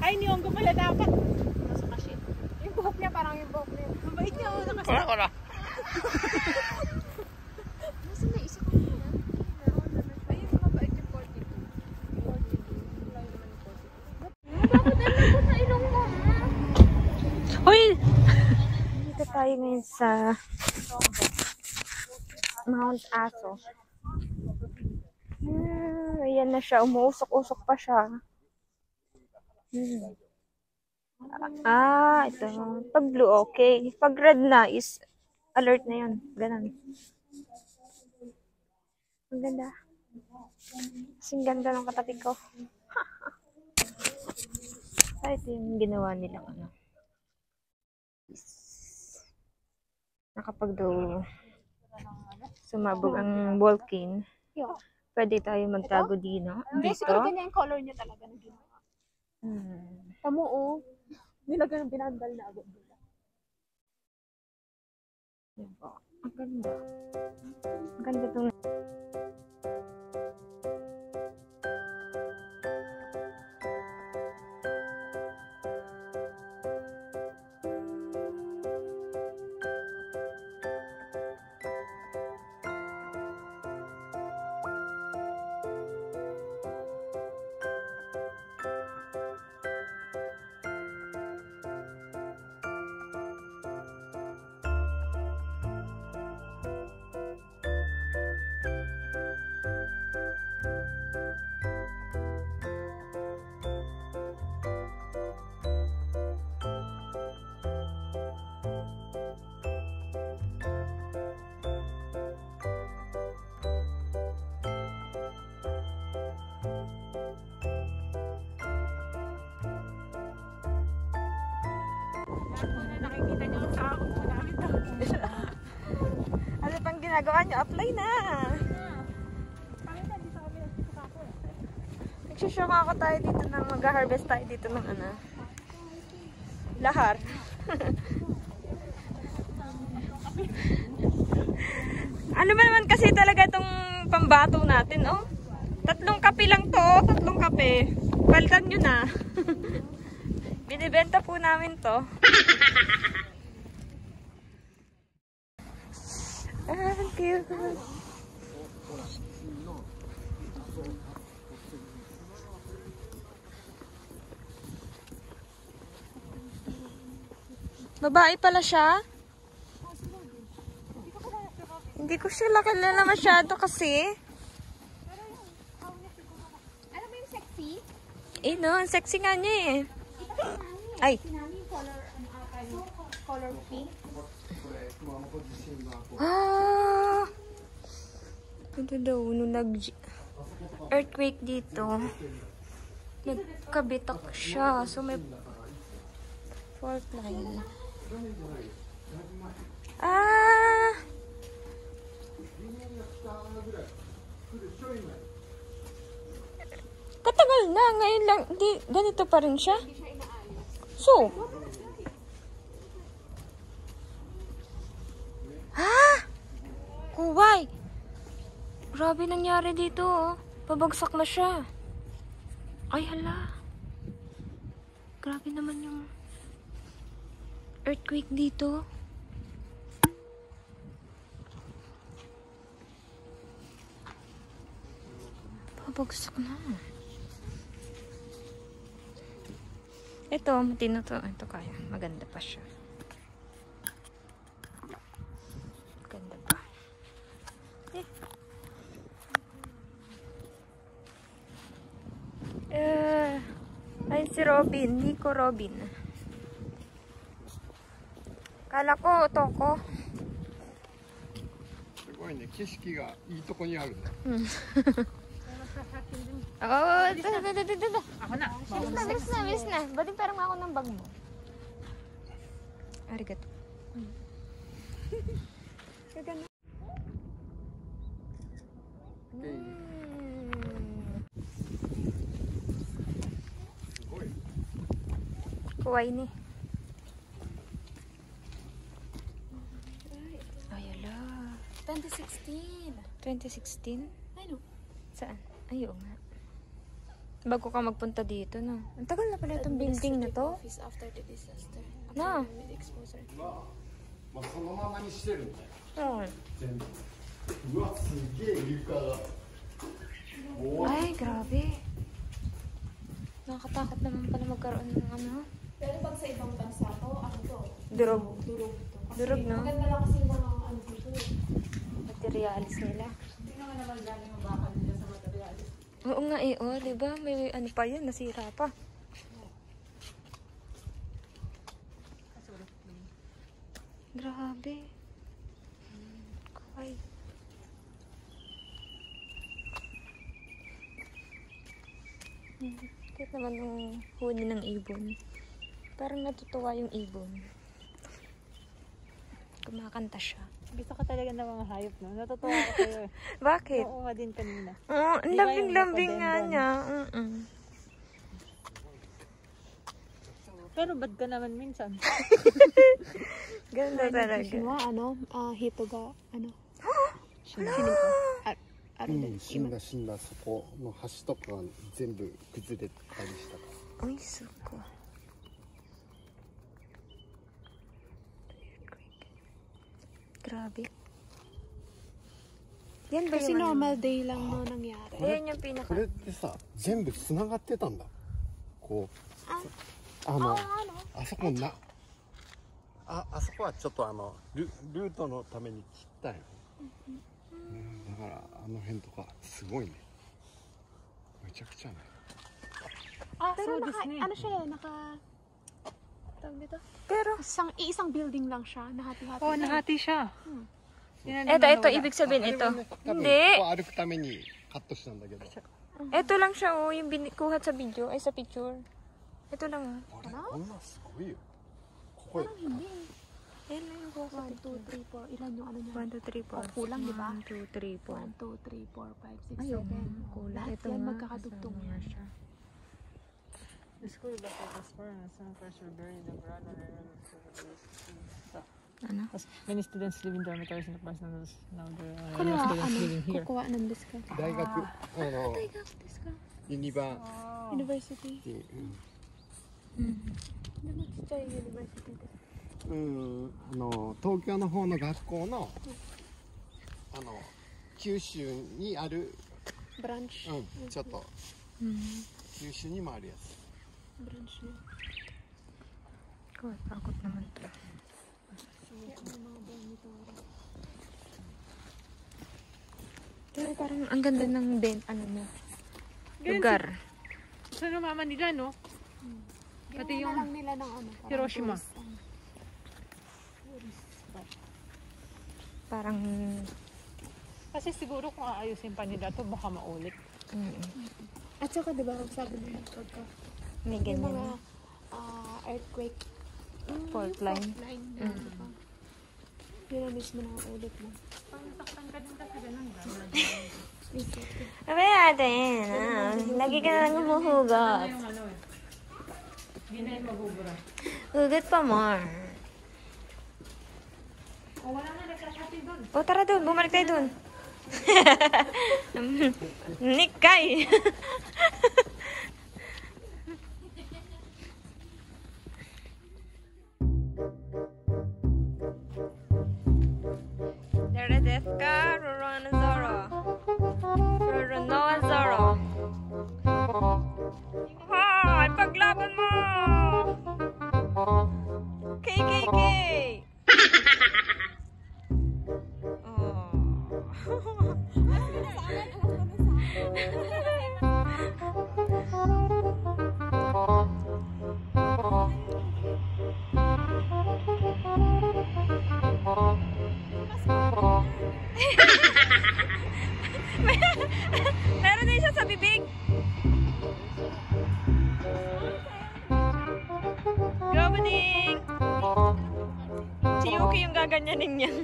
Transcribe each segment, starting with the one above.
Ay, niyonggo pala dapat. Nasa kasin. Yung buhok niya, parang yung buhok niya. Mabait niya, nakasin. Wala. Nasa may isa ko niya. Ayun, mabait yung 42. 42. Wala naman yung 42. Bakit ano sa ilong mo? Hoy! Dito tayo ngayon sa Mount Aso. Ayan na siya. Umuusok-usok pa siya. Ito. Pag blue, okay. Pag red na, is alert na yun. Ganun. Ang ganda. Kasing ganda ng katabi ko. Ito yung ginawa nila. Nakapag daw sumabog ang volcano, pwede tayo magtago dito. Siguro ganyan yung color niya talaga. Tamo, oh. Nilagyan ng binandal na agad nila. Ang ganda. Ang ganda itong... Nakikita niyo ang tao. Madami tao. Ano pang ginagawa niyo? Apply na! Nagsusyong ako tayo dito ng mag-harvest tayo dito ng ano. Lahar. Ano ba naman kasi talaga itong pambato natin, oh? 3 kape lang to, 3 kape. Palitan nyo na. Binibenta po namin to. Cute. Babae pala siya? Hindi ko siya kilala masyado kasi. Alam mo yung sexy? Eh no, ang sexy nga niya eh. Ay. Color pink. Ito daw, nung nag-earthquake dito, nagkabitak siya. So may fault line. Katagal na, ngayon lang, di, ganito pa rin siya. So, kuway. Grabe nangyari dito, oh. Pabagsak na siya. Ay, hala. Grabe naman yung earthquake dito. Pabagsak na. Ito, matino to. Ito kaya. Maganda pa siya. Maganda pa. Ay, si Robin. Nico Robin. Kala ko, Toko. いね、景色がいいとこにあるね。Oh, ito. Ako na. Bilis na. Ba't parang ako ng bag mo? Arigato. Okay. すごい。Kuway ni. Ay, ala. 2016. 2016? Ano? Saan? Ay, oo nga. Bago ka magpunta dito, no? Ang tagal na pala itong building na to. Office after the disaster. Na. With exposure. まあ、そのままにしてるんだよ。 Oo. 全部。うわ、すげえ床が。おー Ay, grabe. Nakakatakot naman pala magkaroon ng ano. Pero pag sa ibang bansa to, ano to? Durog. Durog to. Kasi Durog, no? maganda lang kasi yung mga ano dito. Materialis nila. Tingnan mo naman galing yung bakal nila sa materialis. Oo nga eh, oh, diba? May ano pa yun, nasira pa. Grabe. Kuway. Kahit naman yung huni ng ibon. Parang natutuwa yung ibon. Kumakanta siya. Gusto ko talaga ng mga hayop, no? Natutuwa ako sa'yo eh. Bakit? Oo nga din kanina. Oo, ang Di ba yung lambing-lambing nga nakadendon? niya. Pero bad ka naman minsan. Ganda talaga. hito ga, ano? 死んだそこの橋とかが全部崩れたりしたから。 Uy, suko. Grabe. Yan ba Kasi yung normal day lang no nangyari. Ayan yung pinaka. これってさ、全部つながってたんだ。こう、あそこな、あそこはちょっとルートのために切ったよ。だからあの辺とかすごいね。めちゃくちゃね。 Pero so naka, Disney. ano siya eh, naka... Tawag dito? Pero, Isang building lang siya, nahati-hati. Oo, nahati siya. ito, ibig sabihin ito. 多分 Hindi. ここ歩くためにカットしたんだけど。 Ito lang siya, oh, yung kuha sa video, ay sa picture. Ito lang, oh. あれ、こんなんすごいよ。ここ Hindi. Ayan lang yung kuha sa 1, 2, picture. 3, 4. Ilan yung ano niya? 1, 2, 3, 4. Oh, kulang, di ba? 1, 2, 3, 4. 1, 2, 3, 4, 5, 6, 7. Ayun, kulang. Lahat Ito yan nga, magkakadugtong kasama yan. siya. The school back at this foreign, some first were buried abroad and Ano? many students live in dormitories in the past. Now there are Kukuha, students living here. kukuha ng discount. 大学、ユニバー University. シティ、 Ano sa university? 東京の方の学校の、九州にある、 Branch. ちょっと九州にもあるやつ。 Branch niya. Kuha, takot naman to. Pero parang ang ganda ng ano mo. Lugar. Sa mama nila, no? Pati Ginawa yung na lang nila ng ano. parang Hiroshima. tourist, Parang, Kasi siguro kung aayusin pa nila to baka maulit. At saka diba, sabi nila pagka may yung ganyan. mga earthquake Fault yung line. fault line na diba? Yun na mismo na ulit na. Sabi natin, lagi ka na lang humuhugot. Hindi na yung magubura. Hugot pa more. O wala na nagkakati doon. O tara doon, bumalik tayo doon. Nikay! There death ka, Rorona Zoro. Roronoa Zoro. Hoy, paglaban mo! KKK! Oh. Meron din siya sa bibig. Go, Bading! Si Yuki yung gaganyanin niyan.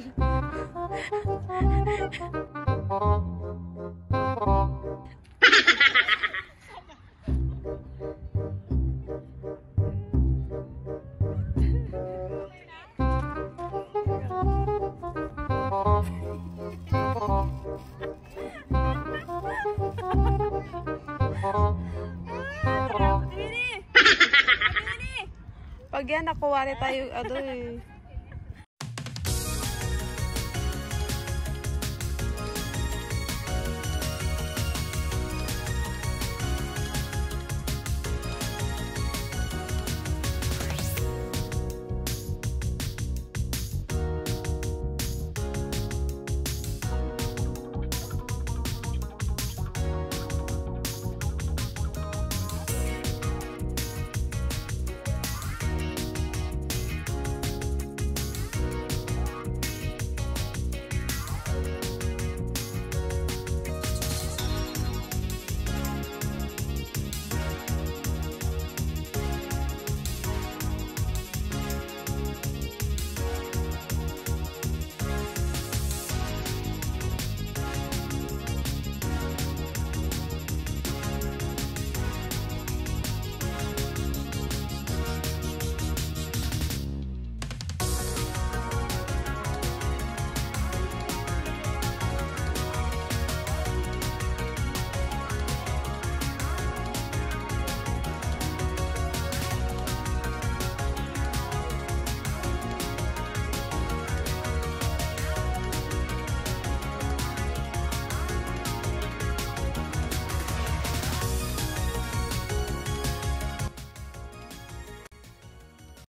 Pag yan, nakuha tayo,